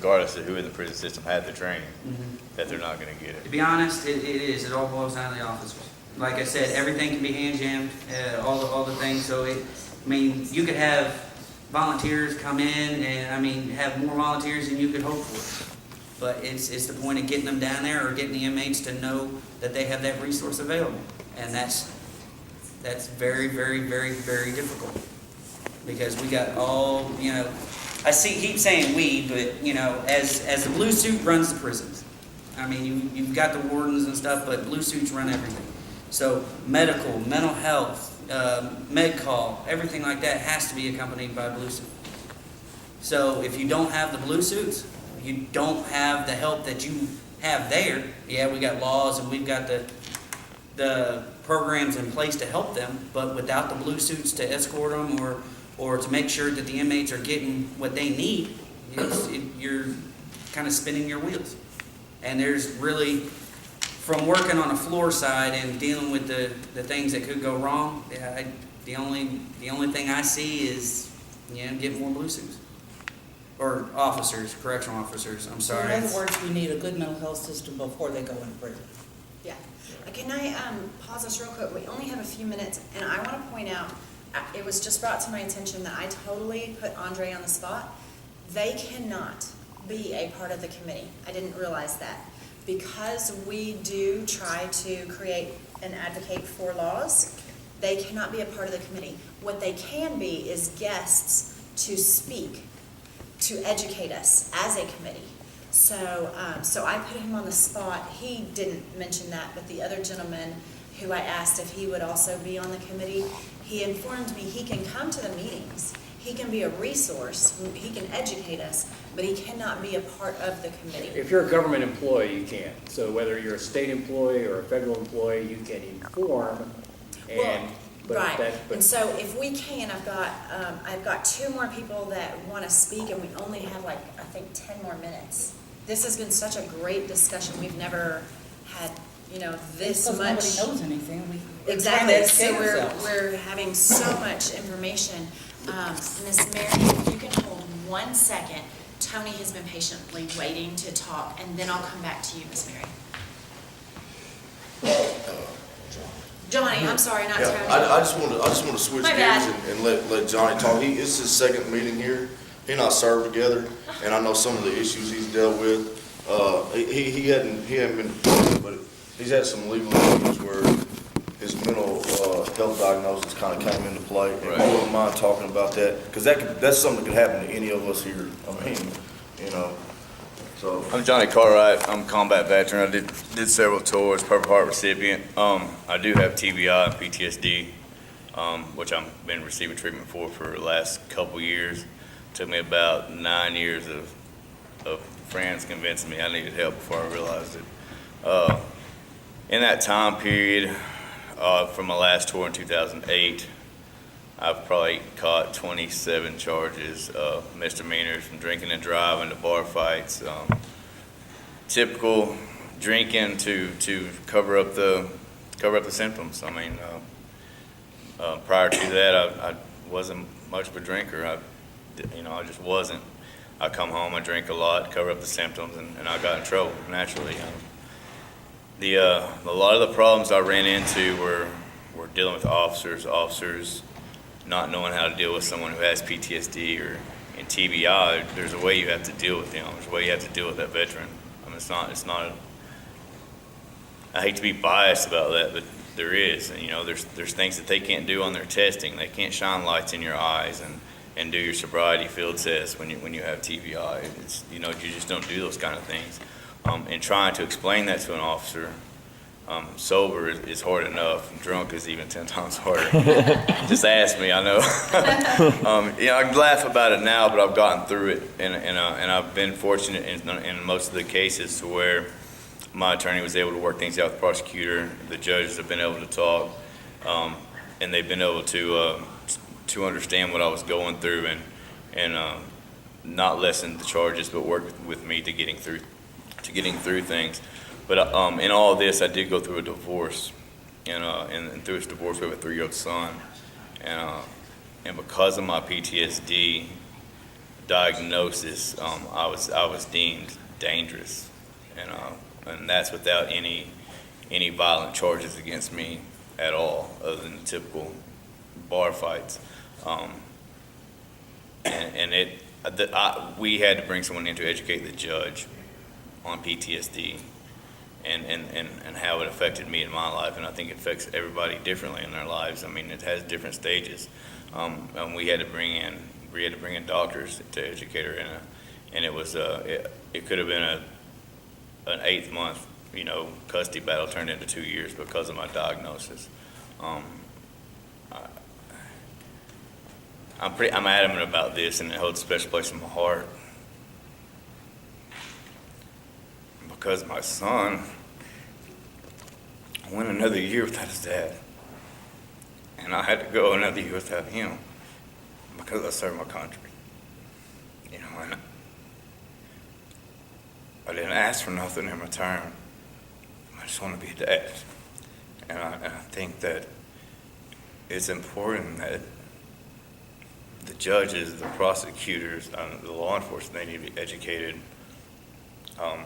regardless of who in the prison system had the training, that they're not going to get To it. be honest, it is. It all boils down to the officers. Like I said, everything can be hand jammed, all the things. So you could have volunteers come in, and have more volunteers than you could hope for. But it's the point of getting them down there, or getting the inmates to know that they have that resource available, and that's very, very, very, very difficult, because we got all, I keep saying we, but as the blue suit runs the prisons. I mean, you've got the wardens and stuff, but blue suits run everything. So medical, mental health, med call, everything like that has to be accompanied by a blue suit. So if you don't have the blue suits, you don't have the help that you have there. Yeah, we got laws and we've got the programs in place to help them, but without the blue suits to escort them or to make sure that the inmates are getting what they need, you're kind of spinning your wheels. And there's really, from working on a floor side and dealing with the things that could go wrong, the only thing I see is get more blue suits. Or officers, correctional officers, I'm So sorry. in other words, we need a good mental health system before they go into prison. Yeah. Can I pause us real quick? We only have a few minutes, and I want to point out, it was just brought to my attention that I totally put Andre on the spot. They cannot be a part of the committee. I didn't realize that. Because we do try to create and advocate for laws, they cannot be a part of the committee. What they can be is guests to speak, to educate us as a committee. So I put him on the spot. He didn't mention that, but the other gentleman who I asked if he would also be on the committee, he informed me he can come to the meetings. He can be a resource. He can educate us, but he cannot be a part of the committee. If you're a government employee, you can. So whether you're a state employee or a federal employee, you can inform. And so if we can, I've got 2 more people that want to speak, and we only have I think 10 more minutes. This has been such a great discussion. We've never had this Because much. nobody knows anything. We're Exactly. trying to So educate ourselves. we're having so much information. Miss Mary, if you can hold 1 second. Tony has been patiently waiting to talk, and then I'll come back to you, Miss Mary. Johnny, I'm sorry, not Tony. I just want to switch My gears bad. and let Johnny talk. It's his second meeting here. He and I served together, and I know some of the issues he's dealt with. He hadn't been, but he's had some legal issues where his mental health diagnosis kind of came into play. And I wouldn't mind talking about that, because that's something that could happen to any of us here. I mean, So. I'm Johnny Cartwright. I'm a combat veteran. I did several tours, Purple Heart recipient. I do have TBI and PTSD, which I've been receiving treatment for the last couple years. Took me about 9 years of friends convincing me I needed help before I realized it. In that time period, from my last tour in 2008, I've probably caught 27 charges, misdemeanors, from drinking and driving to bar fights. Typical drinking to cover up the symptoms. I mean, prior to that, I wasn't much of a drinker. I just wasn't. I come home, I drink a lot, cover up the symptoms, and I got in trouble naturally. A lot of the problems I ran into were dealing with officers not knowing how to deal with someone who has PTSD or in TBI. There's a way you have to deal with them. There's a way you have to deal with that veteran. I mean, it's not. I hate to be biased about that, but there is. And, there's things that they can't do on their testing. They can't shine lights in your eyes and do your sobriety field test when you have TBI. You just don't do those kind of things. And trying to explain that to an officer. Sober is hard enough. Drunk is even 10 times harder. Just ask me, I know. I can laugh about it now, but I've gotten through it, and I've been fortunate in most of the cases to where my attorney was able to work things out with the prosecutor. The judges have been able to talk, and they've been able to understand what I was going through and not lessen the charges, but work with me to getting through things. But in all of this, I did go through a divorce, and through this divorce, we have a 3-year-old son, and because of my PTSD, diagnosis, I was deemed dangerous, and that's without any violent charges against me at all, other than the typical bar fights. We had to bring someone in to educate the judge on PTSD and how it affected me in my life, and I think it affects everybody differently in their lives. I mean, it has different stages, and we had to bring in doctors to educate her, and it was it could have been an 8th month, custody battle turned into 2 years because of my diagnosis. I'm adamant about this, and it holds a special place in my heart because my son went another year without his dad, and I had to go another year without him because I served my country. And I didn't ask for nothing in return. I just want to be a dad, and I think that it's important that the judges, the prosecutors, the law enforcement, they need to be educated on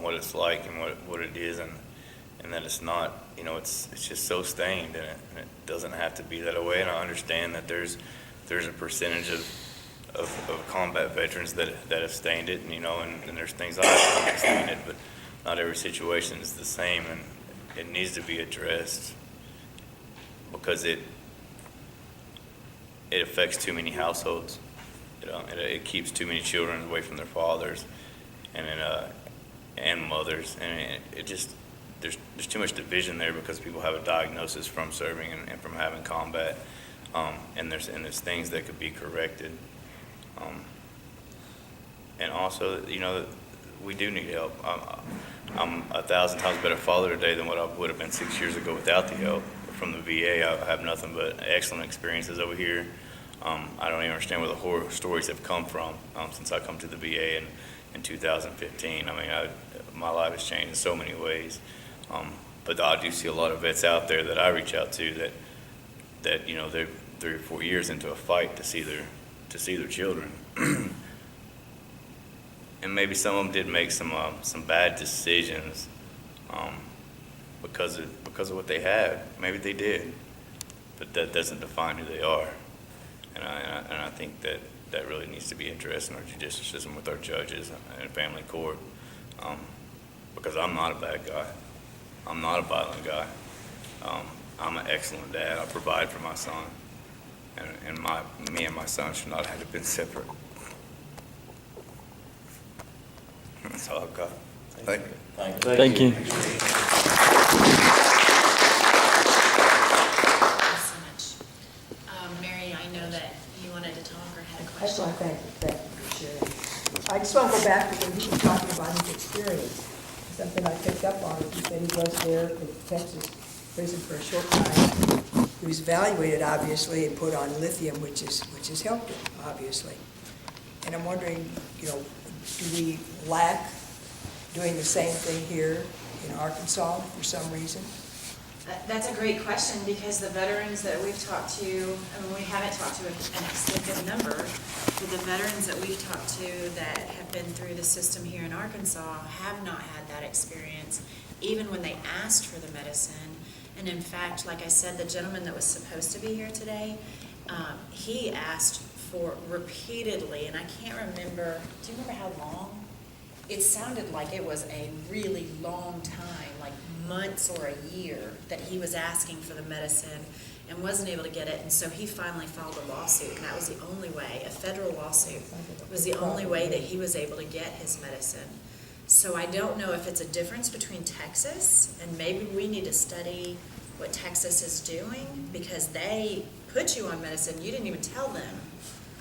what it's like and what it is, and that it's not, it's just so stained, and it doesn't have to be that way. And I understand that there's a percentage of combat veterans that have stained it, and there's things I've stained it, but not every situation is the same, and it needs to be addressed because it affects too many households. It keeps too many children away from their fathers and mothers, and it just there's too much division there because people have a diagnosis from serving and from having combat, and there's things that could be corrected, and also we do need help. I'm 1,000 times better father today than what I would have been 6 years ago without the help from the VA. I have nothing but excellent experiences over here. I don't even understand where the horror stories have come from since I come to the VA in 2015. I mean, my life has changed in so many ways. But I do see a lot of vets out there that I reach out to that they're 3 or 4 years into a fight to see their children. And maybe some of them did make some bad decisions because of what they had. Maybe they did, but that doesn't define who they are. And I think that really needs to be addressed in our judicial system with our judges and family court, because I'm not a bad guy. I'm not a violent guy. I'm an excellent dad. I provide for my son, and me and my son should not have been separate. That's all I've got. Thank you. Thank you. Thank you so much. Mary, I know that you wanted to talk or had a That's question. why, thank you for sharing. I just want to go back to when he was talking about his experience. Something I picked up on, he said he was there in Texas prison for a short time. He was evaluated, obviously, and put on lithium, which has helped him, obviously. And I'm wondering, do we lack doing the same thing here in Arkansas for some reason? That's a great question, because the veterans that we've talked to, we haven't talked to an extensive number, but the veterans that we've talked to that have been through the system here in Arkansas have not had that experience, even when they asked for the medicine. And in fact, like I said, the gentleman that was supposed to be here today, he asked for repeatedly, and I can't remember, do you remember how long? It sounded like it was a really long time, like months or a year, that he was asking for the medicine and wasn't able to get it. And so he finally filed a lawsuit, and that was the only way, a federal lawsuit was the only way that he was able to get his medicine. So I don't know if it's a difference between Texas, and maybe we need to study what Texas is doing, because they put you on medicine. You didn't even tell them,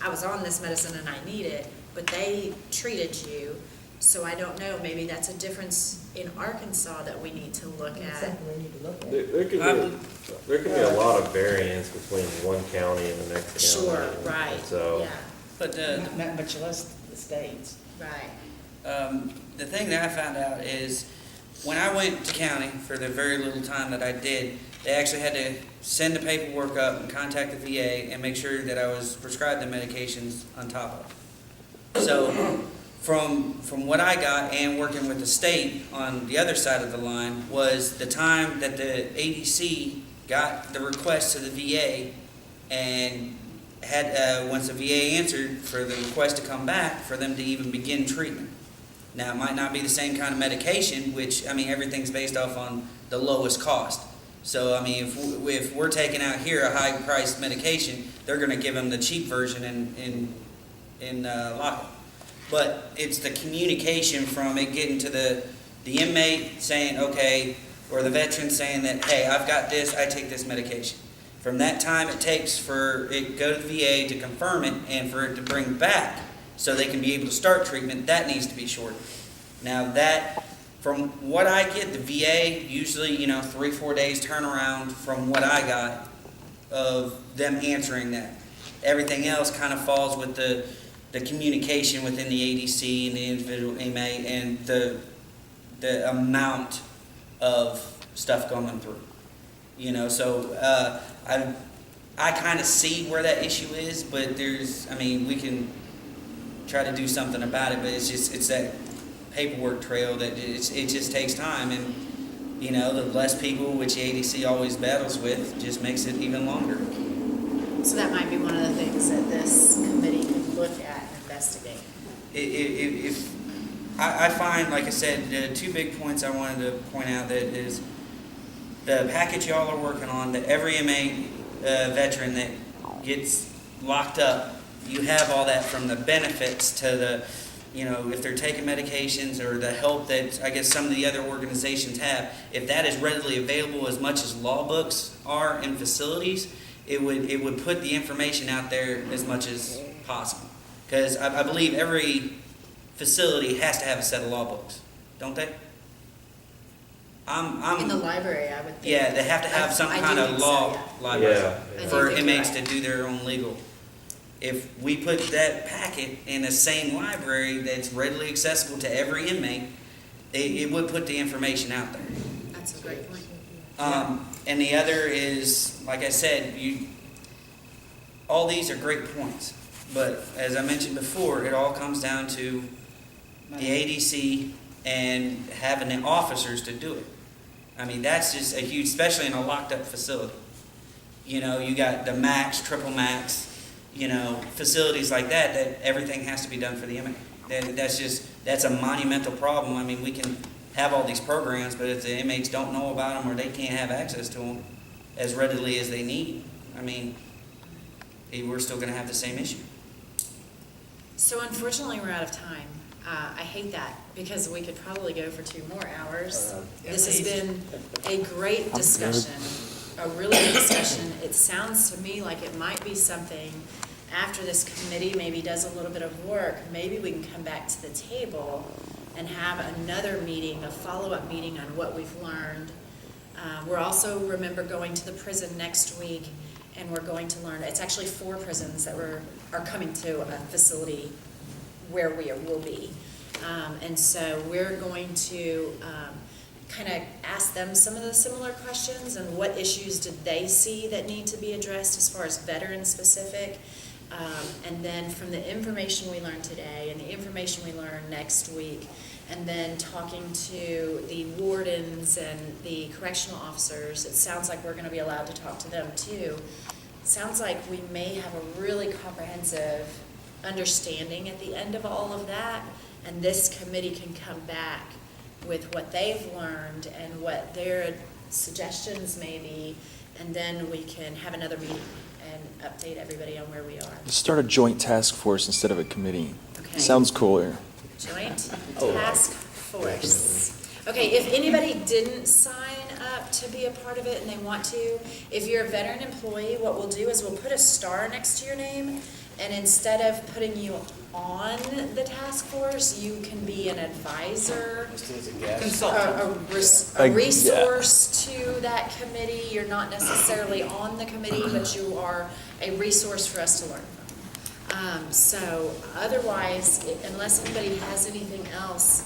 I was on this medicine and I need it, but they treated you. So I don't know, maybe that's a difference in Arkansas that we need to look It's at. something we need to look at. There could be a lot of variance between one county and the next county. Sure, right, So, yeah, But Not much less the states. right. the thing that I found out is when I went to county for the very little time that I did, they actually had to send the paperwork up and contact the VA and make sure that I was prescribed the medications on top of. So from what I got and working with the state on the other side of the line was the time that the ADC got the request to the VA and had, once the VA answered for the request to come back, for them to even begin treatment. Now, it might not be the same kind of medication, which, I mean, everything's based off on the lowest cost. So, I mean, if we're taking out here a high-priced medication, they're going to give them the cheap version in lockup. But it's the communication from it getting to the inmate saying, okay, or the veteran saying that, hey, I've got this, I take this medication. From that time it takes for it to go to the VA to confirm it and for it to bring back so they can be able to start treatment, that needs to be shortened. Now that, from what I get, the VA usually, 3-4 days turnaround from what I got of them answering that. Everything else kind of falls with the communication within the ADC and the individual inmate and the amount of stuff going through. So I kind of see where that issue is, but we can try to do something about it, but it's that paperwork trail that it just takes time, and the less people, which the ADC always battles with, just makes it even longer. So that might be one of the things that this committee could look at and investigate. If I find, like I said, the two big points I wanted to point out that is the package y'all are working on, that every inmate veteran that gets locked up, you have all that from the benefits to the, if they're taking medications or the help that I guess some of the other organizations have. If that is readily available as much as law books are in facilities, it would put the information out there as much as possible. Because I believe every facility has to have a set of law books, don't they? In the library, I would think. Yeah, they have to have some I kind do of think so, law yeah. library Yeah. I do for think inmates you're to right. do their own legal. If we put that packet in the same library that's readily accessible to every inmate, it would put the information out there. That's a great point. And the other is, like I said, all these are great points. But as I mentioned before, it all comes down to the ADC and having the officers to do it. I mean, that's just a huge, especially in a locked up facility. You got the max, triple max, facilities like that everything has to be done for the inmate. That's a monumental problem. I mean, we can have all these programs, but if the inmates don't know about them or they can't have access to them as readily as they need, I mean, we're still going to have the same issue. So unfortunately, we're out of time. I hate that because we could probably go for 2 more hours. This has been a great discussion, a really good discussion. It sounds to me like it might be something after this committee maybe does a little bit of work, maybe we can come back to the table and have another meeting, a follow-up meeting on what we've learned. We're also, remember, going to the prison next week, and we're going to learn, it's actually 4 prisons that are coming to a facility where we will be. And so we're going to kind of ask them some of the similar questions and what issues did they see that need to be addressed as far as veteran specific. And then from the information we learned today and the information we learn next week, and then talking to the wardens and the correctional officers, it sounds like we're going to be allowed to talk to them too. It sounds like we may have a really comprehensive understanding at the end of all of that, and this committee can come back with what they've learned and what their suggestions may be, and then we can have another meeting and update everybody on where we are. Start a joint task force instead of a committee. Okay. Sounds cooler. Joint task force. Okay, if anybody didn't sign up to be a part of it and they want to, if you're a veteran employee, what we'll do is we'll put a star next to your name, and instead of putting you on the task force, you can be an advisor, a resource to that committee. You're not necessarily on the committee, but you are a resource for us to learn from. So otherwise, unless anybody has anything else,